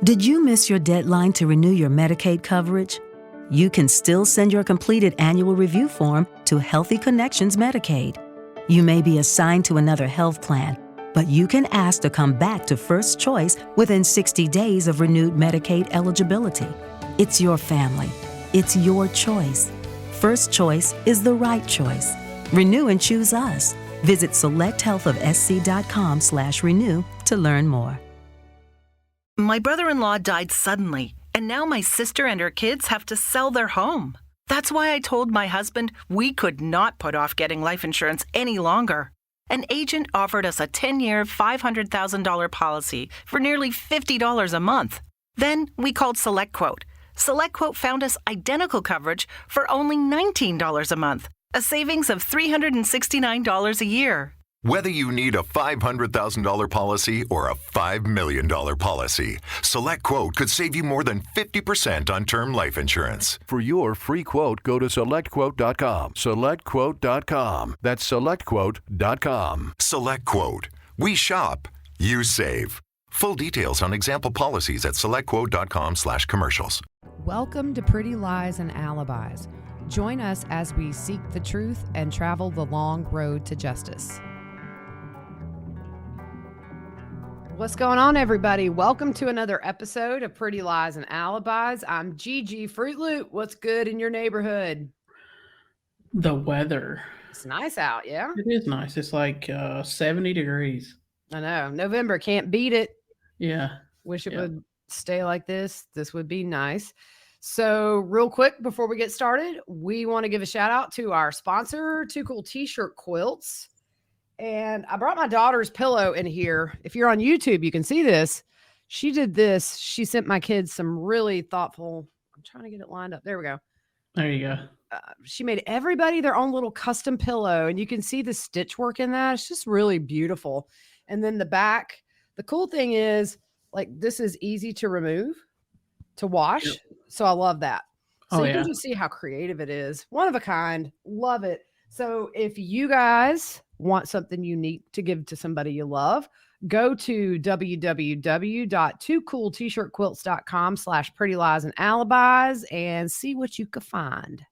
Did you miss your deadline to renew your Medicaid coverage? You can still send your completed annual review form to Healthy Connections Medicaid. You may be assigned to another health plan, but you can ask to come back to First Choice within 60 days of renewed Medicaid eligibility. It's your family. It's your choice. First Choice is the right choice. Renew and choose us. Visit selecthealthofsc.com/renew to learn more. My brother-in-law died suddenly, and now my sister and her kids have to sell their home. That's why I told my husband we could not put off getting life insurance any longer. An agent offered us a 10-year, $500,000 policy for nearly $50 a month. Then we called SelectQuote. SelectQuote found us identical coverage for only $19 a month, a savings of $369 a year. Whether you need a $500,000 policy or a $5 million policy, SelectQuote could save you more than 50% on term life insurance. For your free quote, go to SelectQuote.com. SelectQuote.com. That's SelectQuote.com. SelectQuote. We shop, you save. Full details on example policies at SelectQuote.com/commercials. Welcome to Pretty Lies and Alibis. Join us as we seek the truth and travel the long road to justice. What's going on, everybody? Welcome to another episode of Pretty Lies and Alibis. I'm Gigi Fruit Loop. What's good in your neighborhood? The weather. It's nice out, yeah? It is nice. It's like 70 degrees. I know. November, can't beat it. Yeah. Wish it would stay like this. This would be nice. So real quick, before we get started, we want to give a shout out to our sponsor, Too Cool T-Shirt Quilts. And I brought my daughter's pillow in here. If you're on YouTube, you can see this. She did this. She sent my kids some really thoughtful, I'm trying to get it lined up. There we go. There you go. She made everybody their own little custom pillow, and you can see the stitch work in that. It's just really beautiful. And then the back, the cool thing is, like, this is easy to remove, to wash. Yep. So I love that. So you can just see how creative it is. One of a kind. Love it. So if you guys want something unique to give to somebody you love, go to www.twocooltshirtquilts.com/prettyliesandalibis and see what you can find.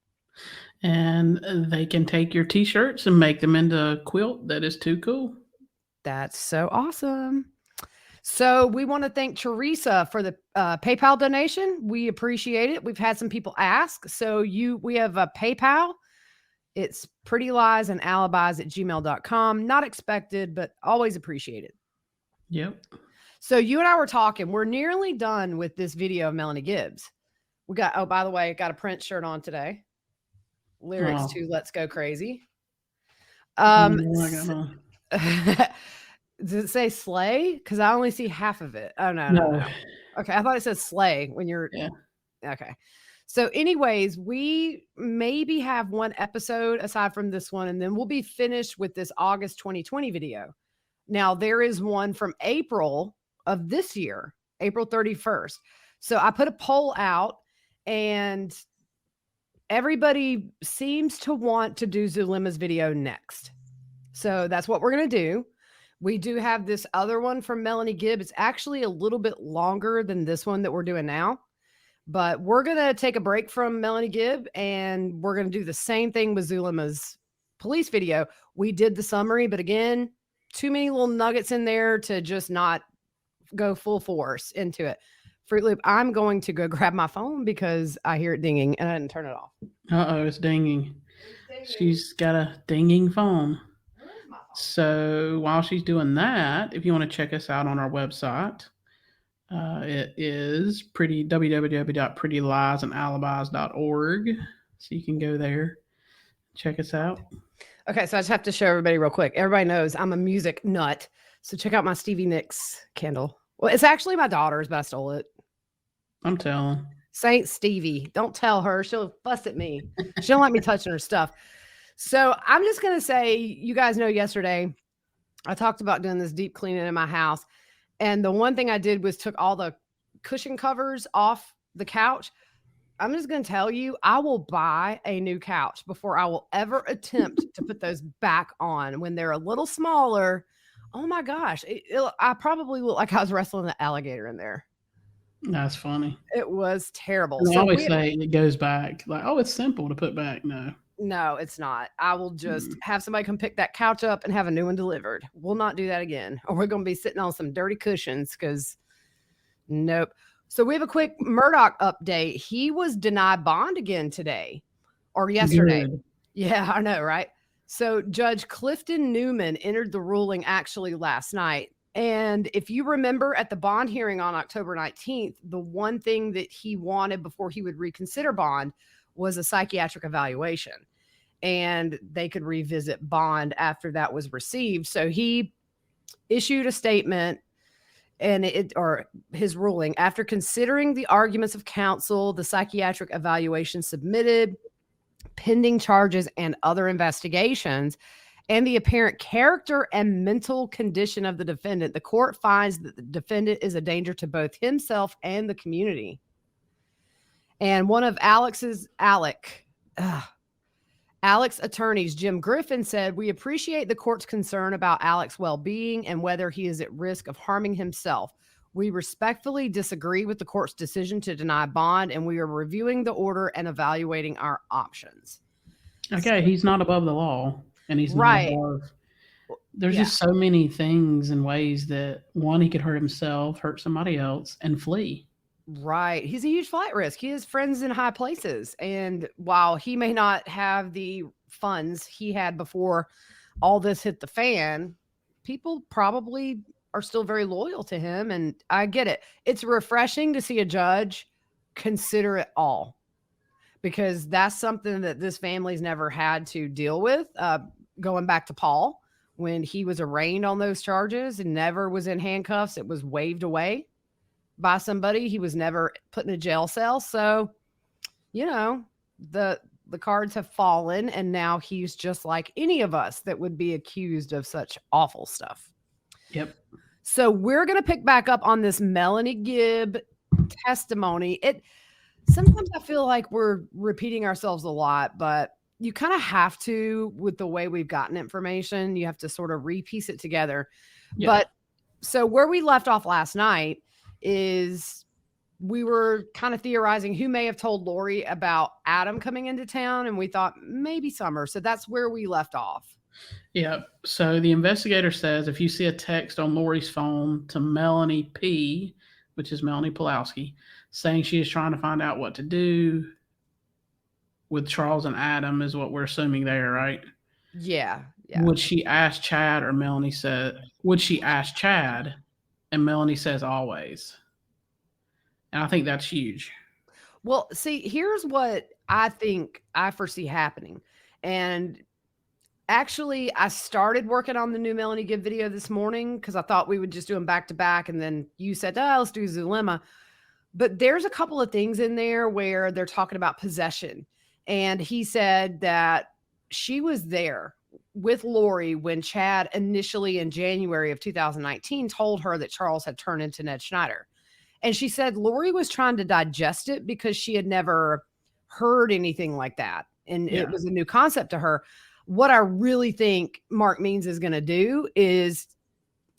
And they can take your t-shirts and make them into a quilt that is too cool. That's so awesome. So we want to thank Teresa for the PayPal donation. We appreciate it. We've had some people ask. So we have a PayPal. It's prettyliesandalibis@gmail.com. Not expected, but always appreciated. Yep. So you and I were talking. We're nearly done with this video of Melanie Gibbs. We got, oh, by the way, got a Prince shirt on today. Lyrics to Let's Go Crazy. Does it say slay? Because I only see half of it. Oh, no. Okay, I thought it said slay when you're... Yeah. Okay. So anyways, we maybe have one episode aside from this one, and then we'll be finished with this August 2020 video. Now, there is one from April of this year, April 31st. So I put a poll out, and everybody seems to want to do Zulima's video next. So that's what we're going to do. We do have this other one from Melanie Gibb. It's actually a little bit longer than this one that we're doing now. But we're going to take a break from Melanie Gibb, and we're going to do the same thing with Zulima's police video. We did the summary, but again, too many little nuggets in there to just not go full force into it. Fruit Loop, I'm going to go grab my phone because I hear it dinging, and I didn't turn it off. Uh-oh, it's dinging. She's got a dinging phone. So while she's doing that, if you want to check us out on our website, it is www.prettyliesandalibis.org. So you can go there, check us out. Okay, so I just have to show everybody real quick. Everybody knows I'm a music nut. So check out my Stevie Nicks candle. Well, it's actually my daughter's, but I stole it. I'm telling. Saint Stevie. Don't tell her. She'll fuss at me. She don't like me touching her stuff. So I'm just going to say, you guys know yesterday I talked about doing this deep cleaning in my house. And the one thing I did was took all the cushion covers off the couch. I'm just going to tell you, I will buy a new couch before I will ever attempt to put those back on. When they're a little smaller, oh my gosh, I probably look like I was wrestling an alligator in there. That's funny. It was terrible. And they So always say it goes back. Like, oh, it's simple to put back. no, it's not. I will just have somebody come pick that couch up and have a new one delivered. We'll not do that again. Or we're going to be sitting on some dirty cushions because nope. So we have a quick Murdaugh update. He was denied bond again today or yesterday. Good. Yeah, I know, right? So Judge Clifton Newman entered the ruling actually last night. And if you remember at the bond hearing on October 19th, the one thing that he wanted before he would reconsider bond was a psychiatric evaluation. And they could revisit bond after that was received. So he issued a statement or his ruling after considering the arguments of counsel, the psychiatric evaluation submitted, pending charges and other investigations, and the apparent character and mental condition of the defendant, the court finds that the defendant is a danger to both himself and the community. And one of Alex's attorneys, Jim Griffin, said, "We appreciate the court's concern about Alex's well-being and whether he is at risk of harming himself. We respectfully disagree with the court's decision to deny bond, and we are reviewing the order and evaluating our options." Okay, he's not above the law, and he's Right. not above. There's just so many things and ways that, one, he could hurt himself, hurt somebody else, and flee. Right. He's a huge flight risk. He has friends in high places. And while he may not have the funds he had before all this hit the fan, people probably are still very loyal to him. And I get it. It's refreshing to see a judge consider it all, because that's something that this family's never had to deal with. Going back to Paul, when he was arraigned on those charges and never was in handcuffs, it was waved away by somebody. He was never put in a jail cell. So, the cards have fallen, and now he's just like any of us that would be accused of such awful stuff. Yep. So we're going to pick back up on this Melanie Gibb testimony. Sometimes I feel like we're repeating ourselves a lot, but you kind of have to, with the way we've gotten information, you have to sort of repiece it together. Yeah. But so where we left off last night is we were kind of theorizing who may have told Lori about Adam coming into town, and we thought maybe Summer. So that's where we left off. Yeah. So the investigator says if you see a text on Lori's phone to Melanie P., which is Melanie Pulowski, saying she is trying to find out what to do with Charles and Adam, is what we're assuming there, right? Yeah. Would she ask Chad, or Melanie said, would she ask Chad? And Melanie says always. And I think that's huge. Well, see, here's what I think I foresee happening. And actually, I started working on the new Melanie Gibb video this morning because I thought we would just do them back to back. And then you said, let's do Zulema. But there's a couple of things in there where they're talking about possession. And he said that she was there with Lori when Chad initially in January of 2019 told her that Charles had turned into Ned Schneider. And she said Lori was trying to digest it because she had never heard anything like that. And it was a new concept to her. What I really think Mark Means is going to do is,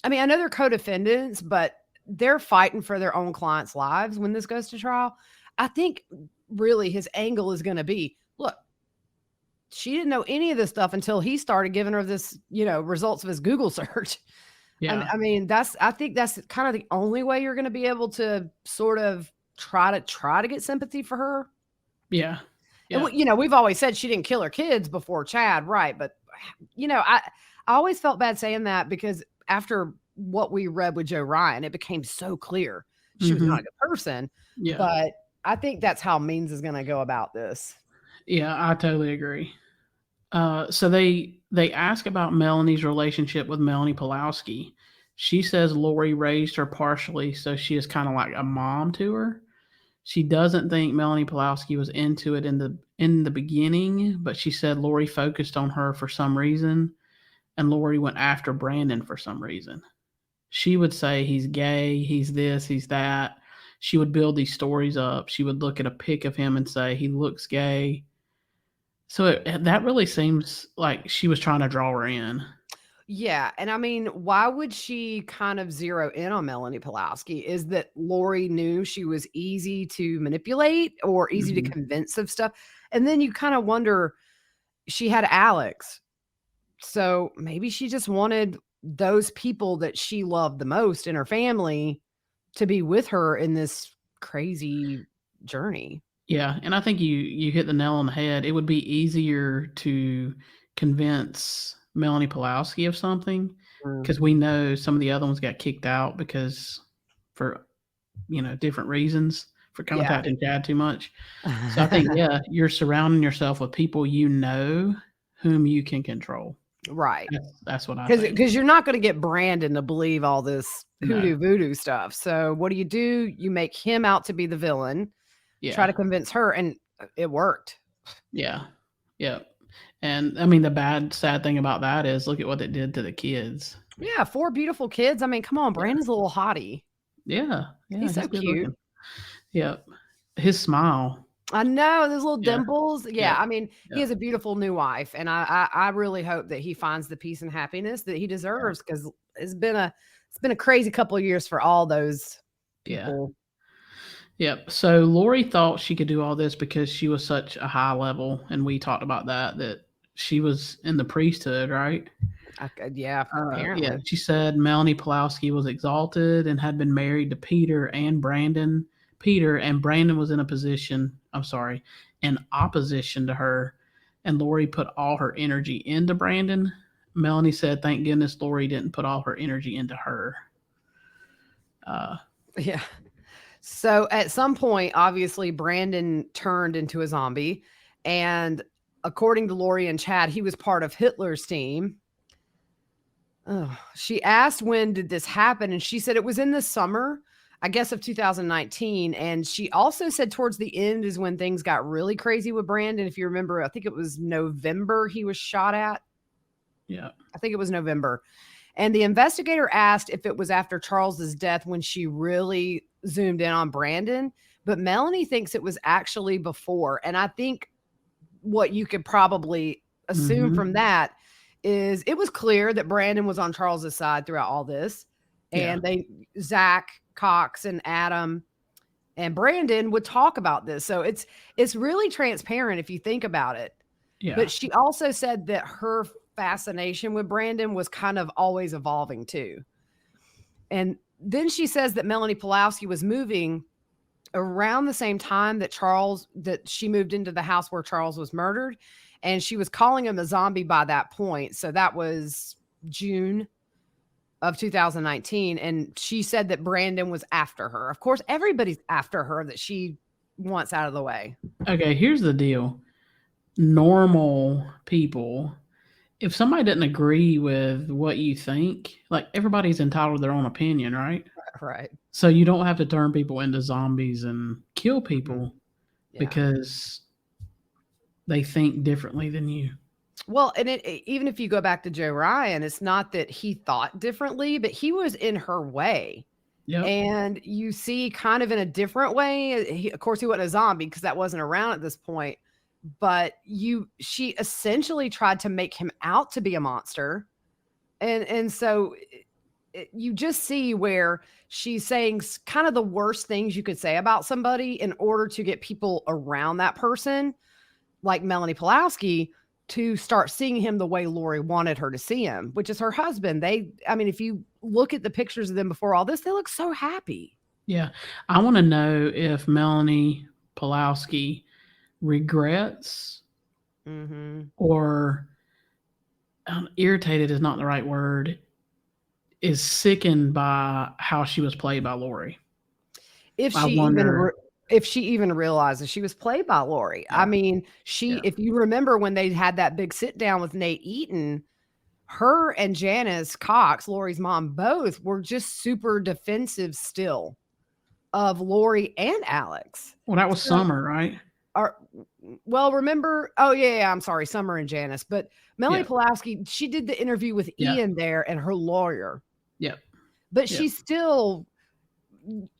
I know they're co-defendants, but they're fighting for their own clients' lives when this goes to trial. I think really his angle is going to be, look, she didn't know any of this stuff until he started giving her this, results of his Google search. Yeah. I think that's kind of the only way you're going to be able to sort of try to get sympathy for her. Yeah. And, we've always said she didn't kill her kids before Chad. Right. But, I always felt bad saying that because after what we read with Joe Ryan, it became so clear she was not a good person. Yeah. But I think that's how Means is going to go about this. Yeah, I totally agree. So they ask about Melanie's relationship with Melanie Pulowski. She says Lori raised her partially, so she is kind of like a mom to her. She doesn't think Melanie Pulowski was into it in the beginning, but she said Lori focused on her for some reason, and Lori went after Brandon for some reason. She would say he's gay, he's this, he's that. She would build these stories up. She would look at a pic of him and say he looks gay. So that really seems like she was trying to draw her in. Yeah. And I mean, why would she kind of zero in on Melanie Pulaski? Is that Lori knew she was easy to manipulate or easy to Mhm. convince of stuff? And then you kind of wonder, she had Alex. So maybe she just wanted those people that she loved the most in her family to be with her in this crazy journey. Yeah, and I think you hit the nail on the head. It would be easier to convince Melanie Pulaski of something Mm. because we know some of the other ones got kicked out because for different reasons for Yeah. contacting Chad too much. So I think you're surrounding yourself with people whom you can control. Right. That's what I think. Because you're not going to get Brandon to believe all this No. hoodoo voodoo stuff. So what do? You make him out to be the villain, try to convince her, and it worked. Yeah. Yeah. And I mean, the sad thing about that is look at what it did to the kids. Yeah, 4 beautiful kids. I mean, come on, Brandon's a little hottie. Yeah. He's so good cute. looking. Yep. His smile. I know, those little Yeah. dimples. Yeah, Yeah. I mean, he has a beautiful new wife, and I really hope that he finds the peace and happiness that he deserves because it's been a crazy couple of years for all those people. Yep. So Lori thought she could do all this because she was such a high level, and we talked about that she was in the priesthood, right? Apparently. Yeah. She said Melanie Pulaski was exalted and had been married to Peter, and Brandon was in opposition to her, and Lori put all her energy into Brandon. Melanie said, thank goodness Lori didn't put all her energy into her. Yeah. So at some point, obviously, Brandon turned into a zombie. And according to Lori and Chad, he was part of Hitler's team. Oh, she asked, when did this happen? And she said it was in the summer, I guess, of 2019. And she also said towards the end is when things got really crazy with Brandon. If you remember, I think it was November he was shot at. Yeah. I think it was November. And the investigator asked if it was after Charles's death when she really zoomed in on Brandon. But Melanie thinks it was actually before. And I think what you could probably assume from that is it was clear that Brandon was on Charles's side throughout all this. And Zach, Cox, and Adam and Brandon would talk about this. So it's really transparent if you think about it. Yeah. But she also said that her fascination with Brandon was kind of always evolving too. And then she says that Melanie Pulaski was moving around the same time that she moved into the house where Charles was murdered. And she was calling him a zombie by that point. So that was June of 2019. And she said that Brandon was after her. Of course, everybody's after her that she wants out of the way. Okay, here's the deal. Normal people, if somebody doesn't agree with what you think, like everybody's entitled to their own opinion, right? Right. So you don't have to turn people into zombies and kill people because they think differently than you. Well, and even if you go back to Joe Ryan, it's not that he thought differently, but he was in her way. Yep. And you see kind of in a different way. Of course, he wasn't a zombie because that wasn't around at this point. But she essentially tried to make him out to be a monster. And so you just see where she's saying kind of the worst things you could say about somebody in order to get people around that person, like Melanie Pulaski, to start seeing him the way Lori wanted her to see him, which is her husband. If you look at the pictures of them before all this, they look so happy. Yeah. I want to know if Melanie Pulaski regrets or irritated is not the right word, is sickened by how she was played by Lori. If she even realizes she was played by Lori. I mean, if you remember when they had that big sit down with Nate Eaton, her and Janice Cox, Lori's mom, both were just super defensive still of Lori and Alex. Well, that was Summer, right? Remember? Oh, yeah, I'm sorry, Summer and Janice. But Melanie Pulaski, she did the interview with Ian there and her lawyer. Yep. But she still,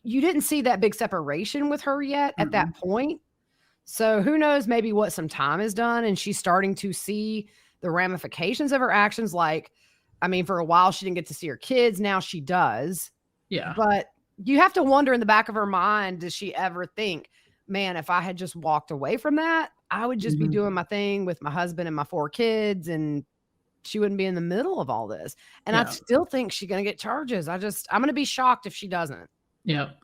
you didn't see that big separation with her yet at that point. So who knows maybe what some time has done and she's starting to see the ramifications of her actions. Like I mean, for a while she didn't get to see her kids. Now she does. Yeah. But you have to wonder in the back of her mind, does she ever think, man, if I had just walked away from that, I would just be doing my thing with my husband and my 4 kids, and she wouldn't be in the middle of all this. And I still think she's going to get charges. I'm going to be shocked if she doesn't. Yep.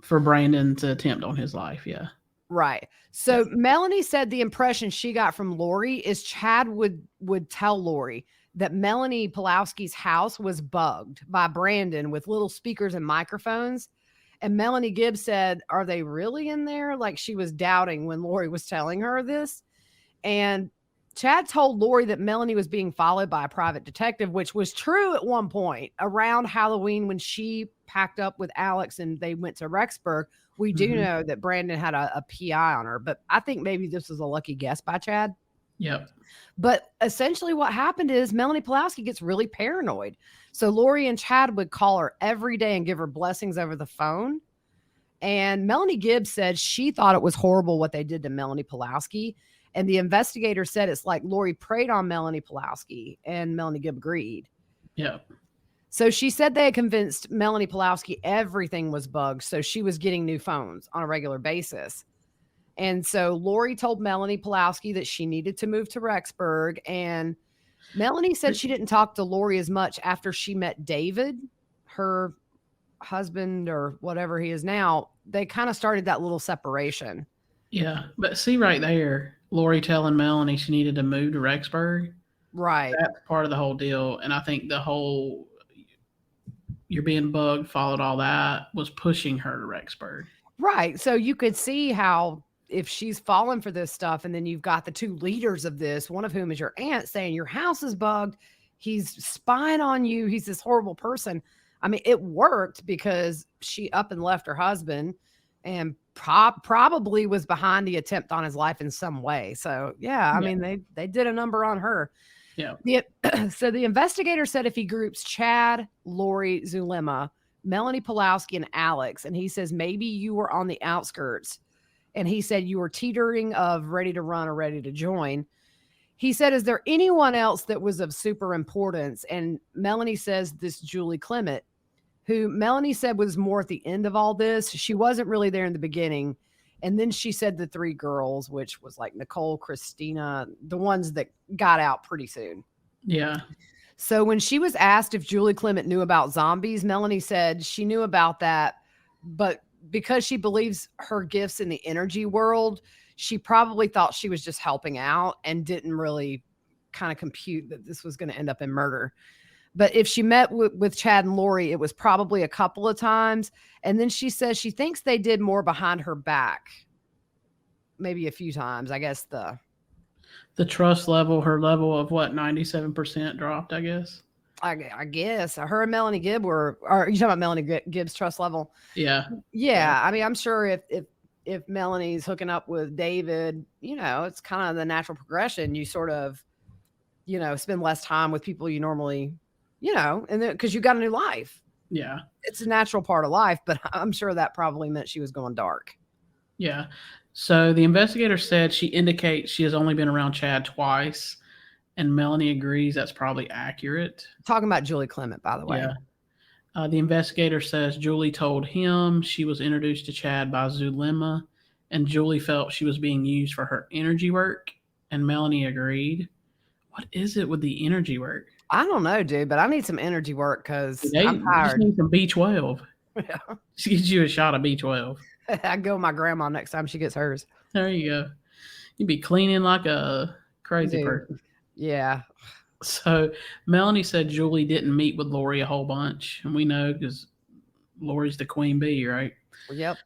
For Brandon's attempt on his life. Yeah. Right. So Melanie said the impression she got from Lori is Chad would tell Lori that Melanie Pulowski's house was bugged by Brandon with little speakers and microphones. And Melanie Gibb said, are they really in there? Like she was doubting when Lori was telling her this. And Chad told Lori that Melanie was being followed by a private detective, which was true at one point around Halloween when she packed up with Alex and they went to Rexburg. We do know that Brandon had a PI on her, but I think maybe this was a lucky guess by Chad. Yep. But essentially what happened is Melanie Pulowski gets really paranoid. So Lori and Chad would call her every day and give her blessings over the phone. And Melanie Gibb said she thought it was horrible what they did to Melanie Pulowski. And the investigator said it's like Lori preyed on Melanie Pulowski, and Melanie Gibb agreed. Yeah. So she said they had convinced Melanie Pulowski everything was bugged, so she was getting new phones on a regular basis. And so Lori told Melanie Pulowski that she needed to move to Rexburg, and Melanie said she didn't talk to Lori as much after she met David, her husband or whatever he is now. They kind of started that little separation. Yeah, but see right there, Lori telling Melanie she needed to move to Rexburg. Right. That's part of the whole deal. And I think the whole you're being bugged, followed, all that was pushing her to Rexburg. Right. So you could see how if she's fallen for this stuff, and then you've got the 2 leaders of this, one of whom is your aunt, saying your house is bugged. He's spying on you. He's this horrible person. I mean, it worked because she up and left her husband and probably was behind the attempt on his life in some way. So, I mean, they did a number on her. Yeah. So the investigator said if he groups Chad, Lori, Zulema, Melanie Pulowski, and Alex, and he says maybe you were on the outskirts, and he said you were teetering of ready to run or ready to join. He said, is there anyone else that was of super importance? And Melanie says this Julie Clement, who Melanie said was more at the end of all this. She wasn't really there in the beginning. And then she said the 3 girls, which was like Nicole, Christina, the ones that got out pretty soon. Yeah. So when she was asked if Julie Clement knew about zombies, Melanie said she knew about that, but because she believes her gifts in the energy world, she probably thought she was just helping out and didn't really kind of compute that this was going to end up in murder. But if she met with Chad and Lori, it was probably a couple of times. And then she says she thinks they did more behind her back. Maybe a few times. I guess the trust level, her level of 97% dropped, I guess. I guess her and Melanie Gibb are you talking about Melanie Gibb's trust level? Yeah. Yeah. I mean, I'm sure if Melanie's hooking up with David, it's kind of the natural progression. You sort of, spend less time with people you normally, and then because you got a new life. Yeah. It's a natural part of life, but I'm sure that probably meant she was going dark. Yeah. So the investigator said she indicates she has only been around Chad twice, and Melanie agrees that's probably accurate. Talking about Julie Clement, by the way. Yeah. The investigator says Julie told him she was introduced to Chad by Zulema, and Julie felt she was being used for her energy work, and Melanie agreed. What is it with the energy work? I don't know, dude, but I need some energy work because I'm tired. Just need some B12. Yeah. She gives you a shot of B12. I go with my grandma next time she gets hers. There you go. You'd be cleaning like a crazy person. Yeah. So Melanie said Julie didn't meet with Lori a whole bunch. And we know because Lori's the queen bee, right? Yep.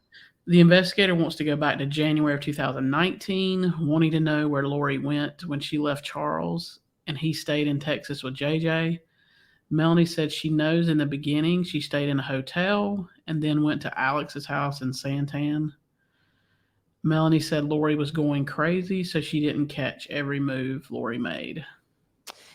The investigator wants to go back to January of 2019, wanting to know where Lori went when she left Charles, and he stayed in Texas with JJ. Melanie said she knows in the beginning she stayed in a hotel and then went to Alex's house in Santan. Melanie said Lori was going crazy, so she didn't catch every move Lori made.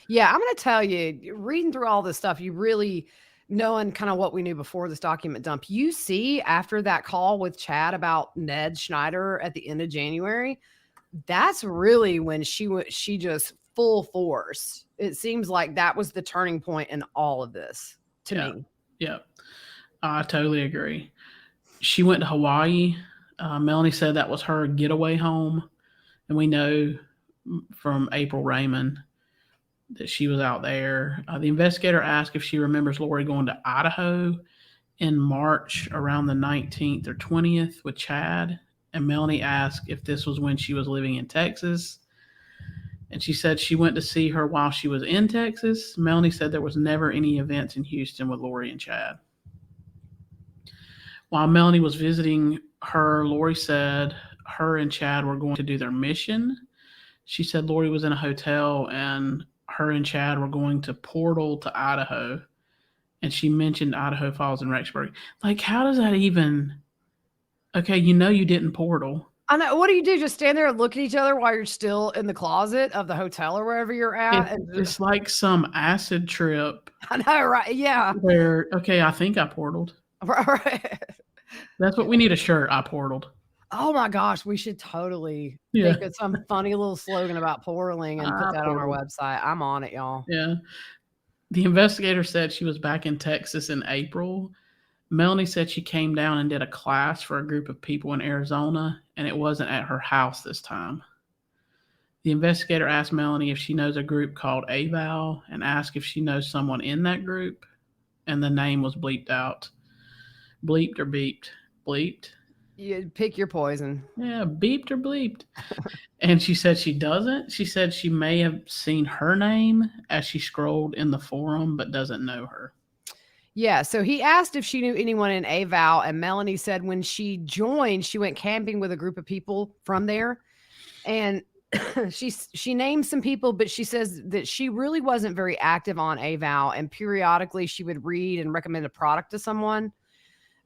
Yeah, I'm going to tell you, reading through all this stuff, you really knowing kind of what we knew before this document dump, you see after that call with Chad about Ned Schneider at the end of January, that's really when she just full force. It seems like that was the turning point in all of this to me. Yeah, I totally agree. She went to Hawaii. Melanie said that was her getaway home. And we know from April Raymond that she was out there. The investigator asked if she remembers Lori going to Idaho in March around the 19th or 20th with Chad. And Melanie asked if this was when she was living in Texas. And she said she went to see her while she was in Texas. Melanie said there was never any events in Houston with Lori and Chad. While Melanie was visiting her, Lori said her and Chad were going to do their mission. She said Lori was in a hotel and her and Chad were going to portal to Idaho. And she mentioned Idaho Falls and Rexburg. Like, how does that even... Okay, you know you didn't portal. I know. What do you do? Just stand there and look at each other while you're still in the closet of the hotel or wherever you're at? It's like some acid trip. I know, right? Yeah. Where, okay, I think I portaled. Right. That's what we need, a shirt. I portaled. Oh my gosh, we should totally think of some funny little slogan about portaling and put that on our website. I'm on it, y'all. Yeah. The investigator said she was back in Texas in April. Melanie said she came down and did a class for a group of people in Arizona, and it wasn't at her house this time. The investigator asked Melanie if she knows a group called AVAL and asked if she knows someone in that group, and the name was bleeped out. Bleeped or beeped? Bleeped? You pick your poison. Yeah, beeped or bleeped. And she said she doesn't. She said she may have seen her name as she scrolled in the forum, but doesn't know her. Yeah, so he asked if she knew anyone in AVAL, and Melanie said when she joined, she went camping with a group of people from there. And she named some people, but she says that she really wasn't very active on AVAL, and periodically she would read and recommend a product to someone.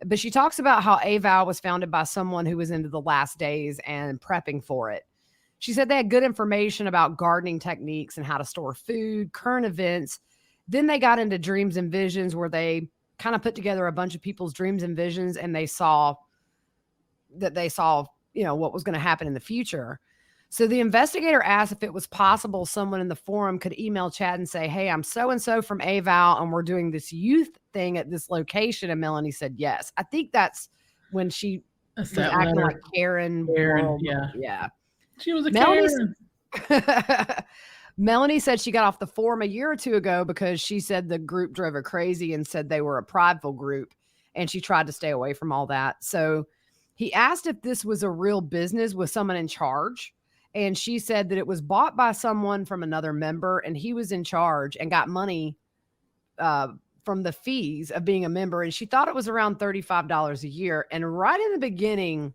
But she talks about how AVAL was founded by someone who was into the last days and prepping for it. She said they had good information about gardening techniques and how to store food, current events. Then they got into dreams and visions, where they kind of put together a bunch of people's dreams and visions, and they saw, what was going to happen in the future. So the investigator asked if it was possible someone in the forum could email Chad and say, hey, I'm so-and-so from AVAL, and we're doing this youth thing at this location. And Melanie said yes. I think that's when she was acting like Karen. Yeah. She was a Karen. Melanie said she got off the forum a year or two ago because she said the group drove her crazy and said they were a prideful group, and she tried to stay away from all that. So he asked if this was a real business with someone in charge, and she said that it was bought by someone from another member, and he was in charge and got money from the fees of being a member, and she thought it was around $35 a year. And right in the beginning,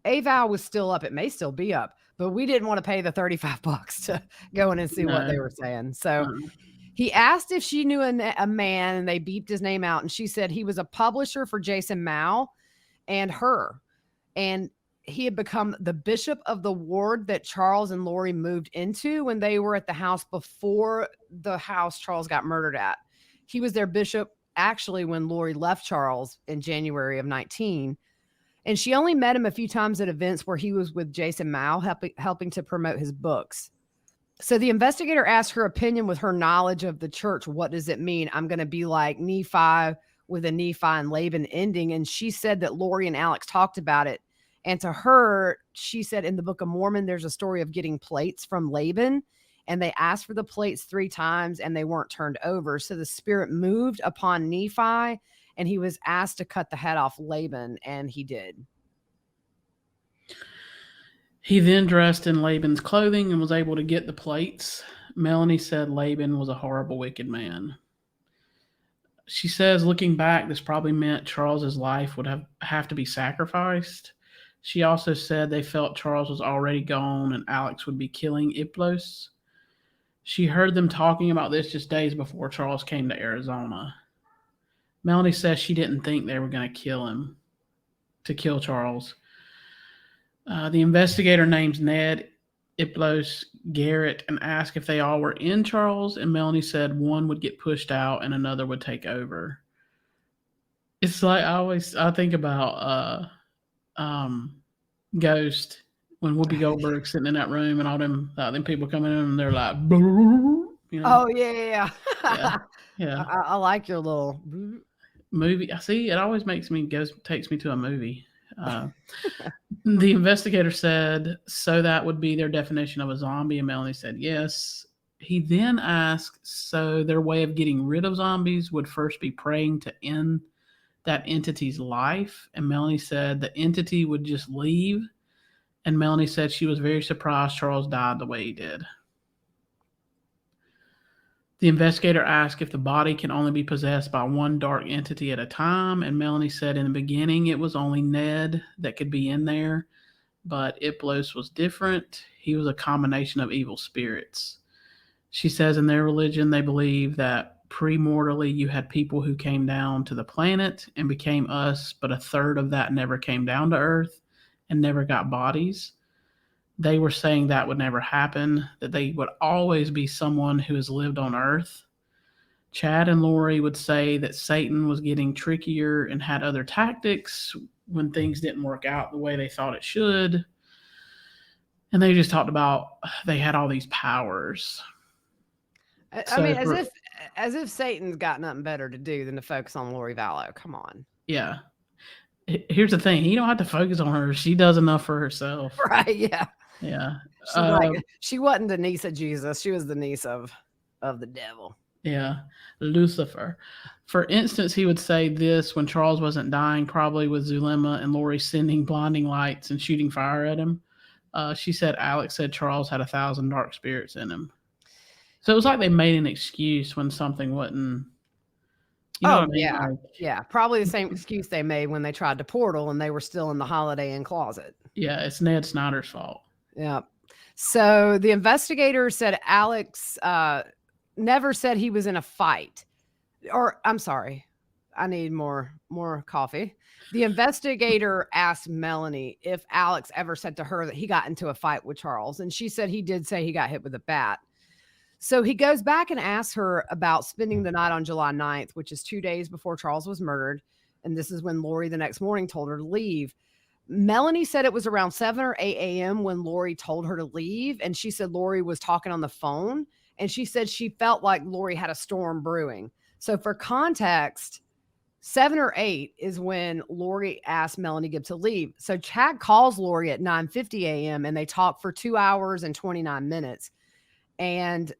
AVAL was still up. It may still be up, but we didn't want to pay the $35 to go in and see what they were saying. So he asked if she knew a man, and they beeped his name out. And she said he was a publisher for Jason Mao and her. And he had become the bishop of the ward that Charles and Lori moved into when they were at the house before the house Charles got murdered at. He was their bishop actually when Lori left Charles in January of 19. And she only met him a few times at events where he was with Jason Mao, helping to promote his books. So the investigator asked her opinion with her knowledge of the church. What does it mean? I'm going to be like Nephi with a Nephi and Laban ending. And she said that Lori and Alex talked about it. And to her, she said in the Book of Mormon, there's a story of getting plates from Laban. And they asked for the plates 3 times and they weren't turned over. So the spirit moved upon Nephi, and he was asked to cut the head off Laban, and he did. He then dressed in Laban's clothing and was able to get the plates. Melanie said Laban was a horrible, wicked man. She says, looking back, this probably meant Charles's life would have to be sacrificed. She also said they felt Charles was already gone and Alex would be killing Iplos. She heard them talking about this just days before Charles came to Arizona. Melanie says she didn't think they were going to kill Charles. The investigator names Ned, Iplos, Garrett, and asked if they all were in Charles, and Melanie said one would get pushed out and another would take over. It's like I think about Ghost when Whoopi Goldberg's sitting in that room and all them people coming in and they're like, you know. Oh yeah. Yeah. I like your little movie. I see. It always takes me to a movie. The investigator said, so that would be their definition of a zombie, and Melanie said yes. He then asked, so their way of getting rid of zombies would first be praying to end that entity's life, and Melanie said the entity would just leave, and Melanie said she was very surprised Charles died the way he did. The investigator asked if the body can only be possessed by one dark entity at a time, and Melanie said in the beginning it was only Ned that could be in there, but Iplos was different. He was a combination of evil spirits. She says in their religion they believe that premortally you had people who came down to the planet and became us, but a third of that never came down to Earth and never got bodies. They were saying that would never happen, that they would always be someone who has lived on Earth. Chad and Lori would say that Satan was getting trickier and had other tactics when things didn't work out the way they thought it should. And they just talked about they had all these powers. I mean, as if Satan's got nothing better to do than to focus on Lori Vallow. Come on. Yeah. Here's the thing. He don't have to focus on her. She does enough for herself. Right, yeah. Yeah. She wasn't the niece of Jesus. She was the niece of the devil. Yeah. Lucifer. For instance, he would say this when Charles wasn't dying, probably with Zulema and Lori sending blinding lights and shooting fire at him. She said Alex said Charles had 1,000 dark spirits in him. So it was like they made an excuse when something wasn't. You know what I mean? Yeah. Yeah. Probably the same excuse they made when they tried to portal and they were still in the Holiday Inn closet. Yeah. It's Ned Snyder's fault. Yeah. So the investigator said Alex never said he was in a fight. Or I'm sorry. I need more coffee. The investigator asked Melanie if Alex ever said to her that he got into a fight with Charles. And she said he did say he got hit with a bat. So he goes back and asks her about spending the night on July 9th, which is 2 days before Charles was murdered. And this is when Lori the next morning told her to leave. Melanie said it was around 7 or 8 a.m. when Lori told her to leave. And she said Lori was talking on the phone. And she said she felt like Lori had a storm brewing. So for context, 7 or 8 is when Lori asked Melanie Gibb to leave. So Chad calls Lori at 9:50 a.m. and they talk for 2 hours and 29 minutes. And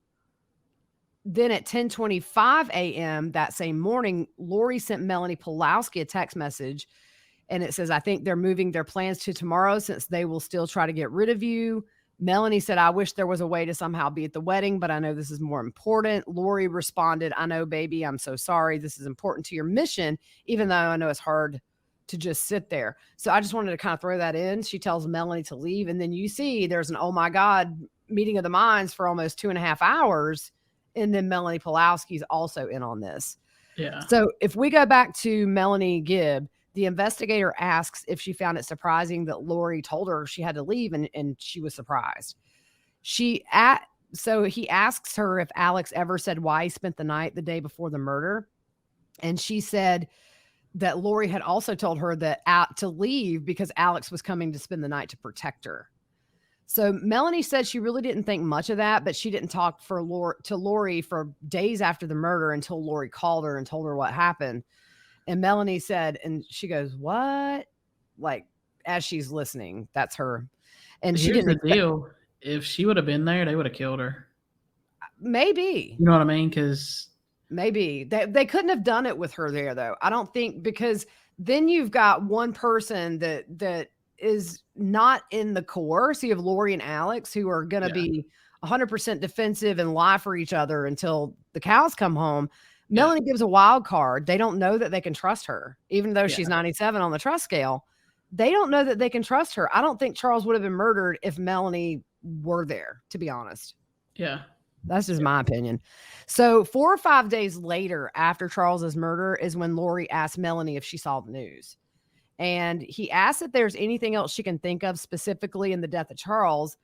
then at 10:25 a.m. that same morning, Lori sent Melanie Pulowski a text message. And it says, I think they're moving their plans to tomorrow since they will still try to get rid of you. Melanie said, I wish there was a way to somehow be at the wedding, but I know this is more important. Lori responded, I know, baby, I'm so sorry. This is important to your mission, even though I know it's hard to just sit there. So I just wanted to kind of throw that in. She tells Melanie to leave. And then you see there's an, oh my God, meeting of the minds for almost 2.5 hours. And then Melanie Pulowski's also in on this. Yeah. So if we go back to Melanie Gibb, the investigator asks if she found it surprising that Lori told her she had to leave, and she was surprised. So he asks her if Alex ever said why he spent the night the day before the murder. And she said that Lori had also told her that to leave because Alex was coming to spend the night to protect her. So Melanie said she really didn't think much of that, but she didn't talk to Lori for days after the murder until Lori called her and told her what happened. And Melanie said, and she goes, what? Like, as she's listening, that's her. And she didn't. The deal. If she would have been there, they would have killed her. Maybe. You know what I mean? Because maybe they couldn't have done it with her there, though. I don't think, because then you've got one person that is not in the core. So you have Lori and Alex who are going to be 100% defensive and lie for each other until the cows come home. Melanie gives a wild card. They don't know that they can trust her, even though she's 97 on the trust scale. They don't know that they can trust her. I don't think Charles would have been murdered if Melanie were there, to be honest. Yeah. That's just my opinion. So 4 or 5 days later after Charles's murder is when Lori asked Melanie if she saw the news. And he asked if there's anything else she can think of specifically in the death of Charles.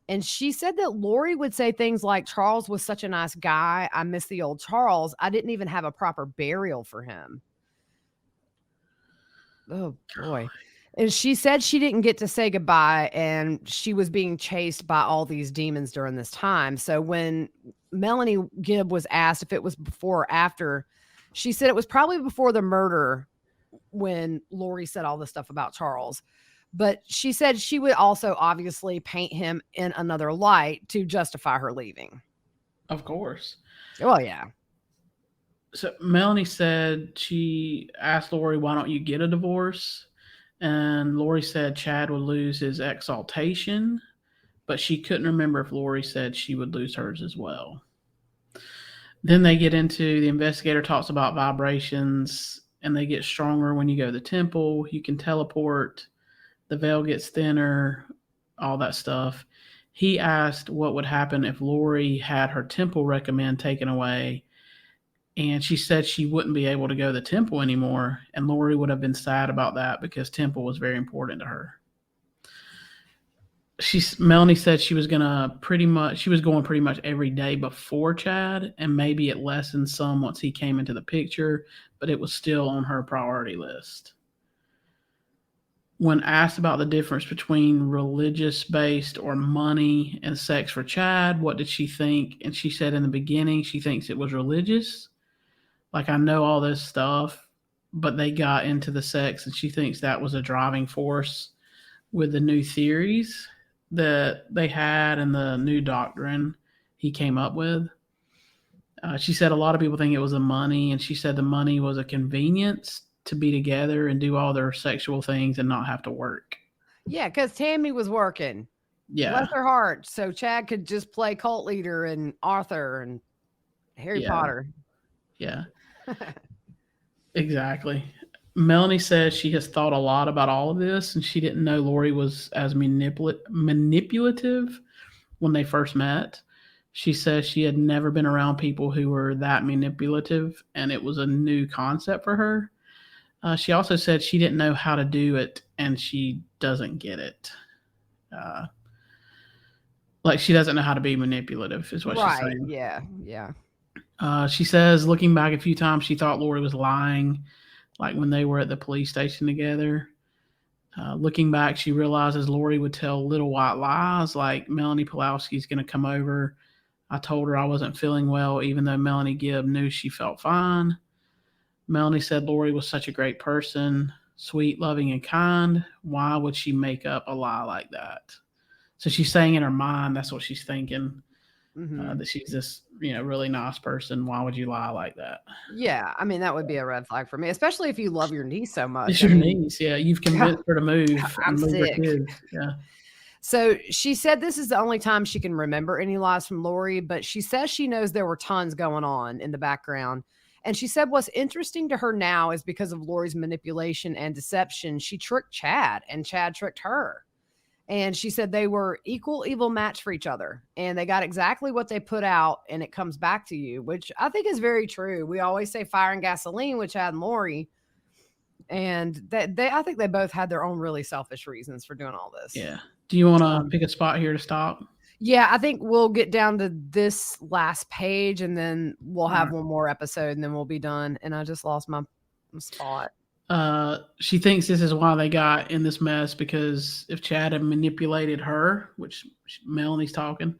And she said that Lori would say things like, Charles was such a nice guy. I miss the old Charles. I didn't even have a proper burial for him. Oh, boy. And she said she didn't get to say goodbye, and she was being chased by all these demons during this time. So when Melanie Gibb was asked if it was before or after, she said it was probably before the murder when Lori said all this stuff about Charles. But she said she would also obviously paint him in another light to justify her leaving. Of course. Well, yeah. So Melanie said she asked Lori, why don't you get a divorce? And Lori said Chad would lose his exaltation, but she couldn't remember if Lori said she would lose hers as well. Then they get into, the investigator talks about vibrations, and they get stronger when you go to the temple. You can teleport. The veil gets thinner, all that stuff. He asked what would happen if Lori had her temple recommend taken away, and she said she wouldn't be able to go to the temple anymore, and Lori would have been sad about that because temple was very important to her. Melanie said she was going pretty much every day before Chad, and maybe it lessened some once he came into the picture, but it was still on her priority list. When asked about the difference between religious-based or money and sex for Chad, what did she think? And she said in the beginning she thinks it was religious. Like, I know all this stuff, but they got into the sex, and she thinks that was a driving force with the new theories that they had and the new doctrine he came up with. She said a lot of people think it was the money, and she said the money was a convenience to be together and do all their sexual things and not have to work. Yeah, because Tammy was working. Yeah. Bless her heart. So Chad could just play cult leader and Arthur and Harry Potter. Yeah. Exactly. Melanie says she has thought a lot about all of this, and she didn't know Lori was as manipulative when they first met. She says she had never been around people who were that manipulative, and it was a new concept for her. She also said she didn't know how to do it, and she doesn't get it. Like, she doesn't know how to be manipulative is what she's saying. Yeah. She says looking back a few times, she thought Lori was lying, like when they were at the police station together. Looking back, she realizes Lori would tell little white lies, like Melanie Pulowski's going to come over. I told her I wasn't feeling well, even though Melanie Gibb knew she felt fine. Melanie said Lori was such a great person, sweet, loving, and kind. Why would she make up a lie like that? So she's saying in her mind, that's what she's thinking. That she's this, really nice person. Why would you lie like that? Yeah, I mean, that would be a red flag for me, especially if you love your niece so much. It's your niece, yeah. You've convinced her to move. I'm sick. Yeah. So she said this is the only time she can remember any lies from Lori, but she says she knows there were tons going on in the background. And she said what's interesting to her now is because of Lori's manipulation and deception, she tricked Chad, and Chad tricked her. And she said they were equal evil match for each other, and they got exactly what they put out, and it comes back to you, which I think is very true. We always say fire and gasoline with Chad and Lori, and I think they both had their own really selfish reasons for doing all this. Yeah. Do you want to pick a spot here to stop? Yeah, I think we'll get down to this last page, and then we'll have one more episode, and then we'll be done. And I just lost my spot. She thinks this is why they got in this mess, because if Chad had manipulated her, which Melanie's talking,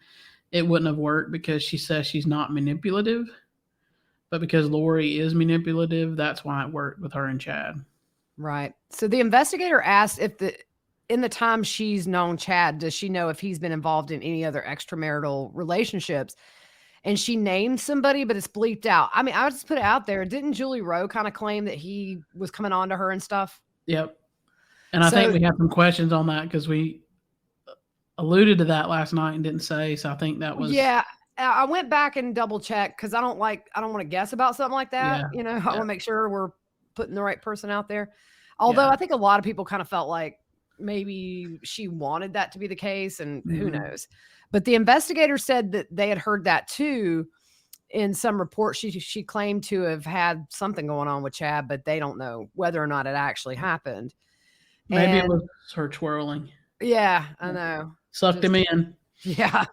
it wouldn't have worked, because she says she's not manipulative. But because Lori is manipulative, that's why it worked with her and Chad. Right. So the investigator asked if in the time she's known Chad, does she know if he's been involved in any other extramarital relationships? And she named somebody, but it's bleeped out. I mean, I would just put it out there. Didn't Julie Rowe kind of claim that he was coming on to her and stuff? Yep. And I think we have some questions on that, because we alluded to that last night and didn't say. So I think that was. Yeah. I went back and double checked, because I don't want to guess about something like that. I want to make sure we're putting the right person out there. Although I think a lot of people kind of felt like maybe she wanted that to be the case, and who knows. But the investigator said that they had heard that too in some report. She claimed to have had something going on with Chad, but they don't know whether or not it actually happened. Maybe it was her twirling. Yeah, I know. Sucked him in. Yeah.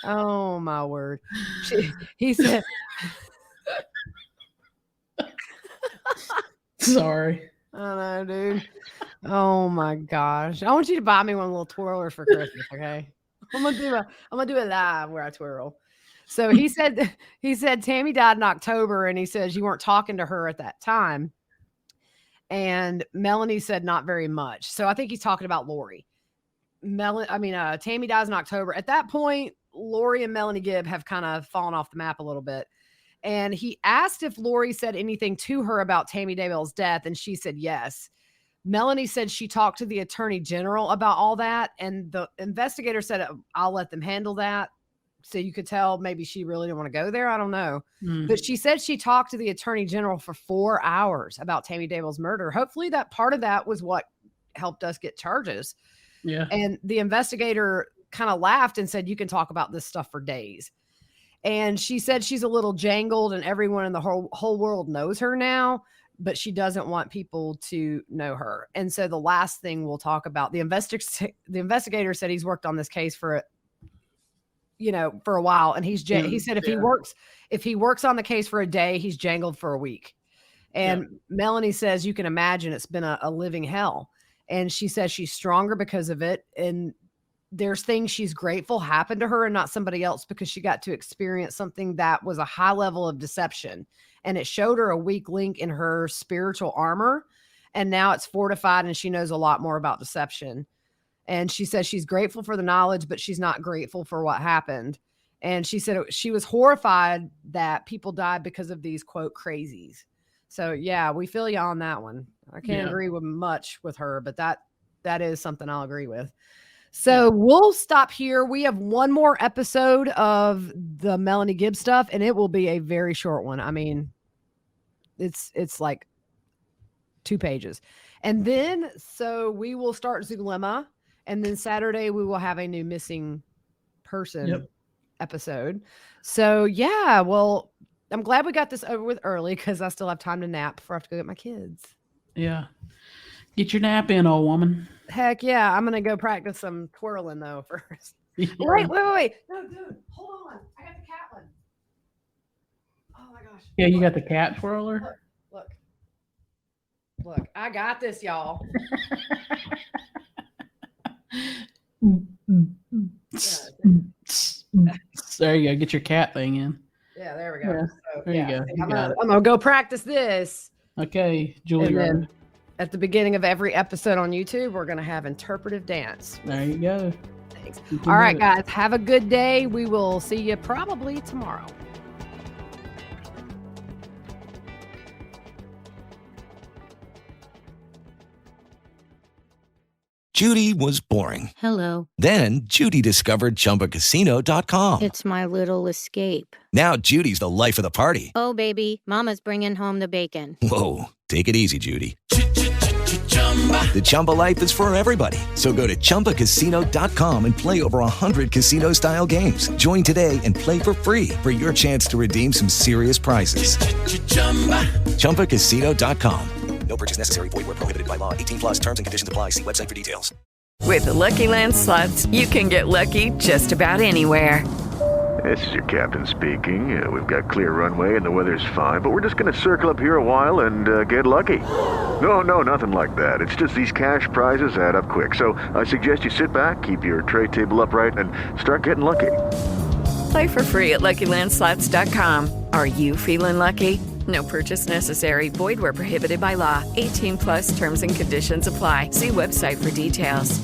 Oh my word. He said. Sorry. I know, dude. Oh my gosh. I want you to buy me one little twirlers for Christmas, okay? I'm gonna do a live where I twirl. So he said Tammy died in October, and he says you weren't talking to her at that time. And Melanie said not very much. So I think he's talking about Lori. Tammy dies in October. At that point, Lori and Melanie Gibb have kind of fallen off the map a little bit. And he asked if Lori said anything to her about Tammy Daybell's death, and she said yes. Melanie said she talked to the attorney general about all that, and the investigator said, I'll let them handle that. So you could tell maybe she really didn't want to go there. I don't know. But she said she talked to the attorney general for 4 hours about Tammy Daybell's murder. Hopefully that part of that was what helped us get charges. Yeah. And the investigator kind of laughed and said, you can talk about this stuff for days. And she said she's a little jangled and everyone in the whole world knows her now, but she doesn't want people to know her. And so the last thing we'll talk about, the investigator said he's worked on this case for a while. And he said if he works on the case for a day, he's jangled for a week. And Melanie says, you can imagine it's been a living hell. And she says she's stronger because of it. And there's things she's grateful happened to her and not somebody else, because she got to experience something that was a high level of deception. And it showed her a weak link in her spiritual armor. And now it's fortified and she knows a lot more about deception. And she says she's grateful for the knowledge, but she's not grateful for what happened. And she said she was horrified that people died because of these, quote, crazies. So, yeah, we feel you on that one. I can't agree with much with her, but that is something I'll agree with. So we'll stop here. We have one more episode of the Melanie Gibb stuff, and it will be a very short one. I mean, it's like 2 pages. And then, so we will start Zulema, and then Saturday we will have a new missing person episode. So, yeah, well, I'm glad we got this over with early because I still have time to nap before I have to go get my kids. Yeah. Get your nap in, old woman. Heck yeah. I'm going to go practice some twirling, though, first. Yeah. Wait. No, dude. Hold on. I got the cat one. Oh, my gosh. Yeah, you got the cat twirler? Look. I got this, y'all. There you go. Get your cat thing in. Yeah, there we go. Yeah, So, there you go. You I'm going to go practice this. Okay, Julie. And then at the beginning of every episode on YouTube, we're going to have interpretive dance. There you go. Thanks. All right, guys. Have a good day. We will see you probably tomorrow. Judy was boring. Hello. Then Judy discovered ChumbaCasino.com. It's my little escape. Now Judy's the life of the party. Oh, baby, mama's bringing home the bacon. Whoa, take it easy, Judy. The Chumba life is for everybody. So go to ChumbaCasino.com and play over 100 casino-style games. Join today and play for free for your chance to redeem some serious prizes. ChumbaCasino.com. No purchase necessary. Void where prohibited by law. 18+ terms and conditions apply. See website for details. With the Lucky Land Slots, you can get lucky just about anywhere. This is your captain speaking. We've got clear runway and the weather's fine, but we're just going to circle up here a while and get lucky. No, nothing like that. It's just these cash prizes add up quick. So I suggest you sit back, keep your tray table upright, and start getting lucky. Play for free at LuckyLandSlots.com. Are you feeling lucky? No purchase necessary. Void where prohibited by law. 18+ terms and conditions apply. See website for details.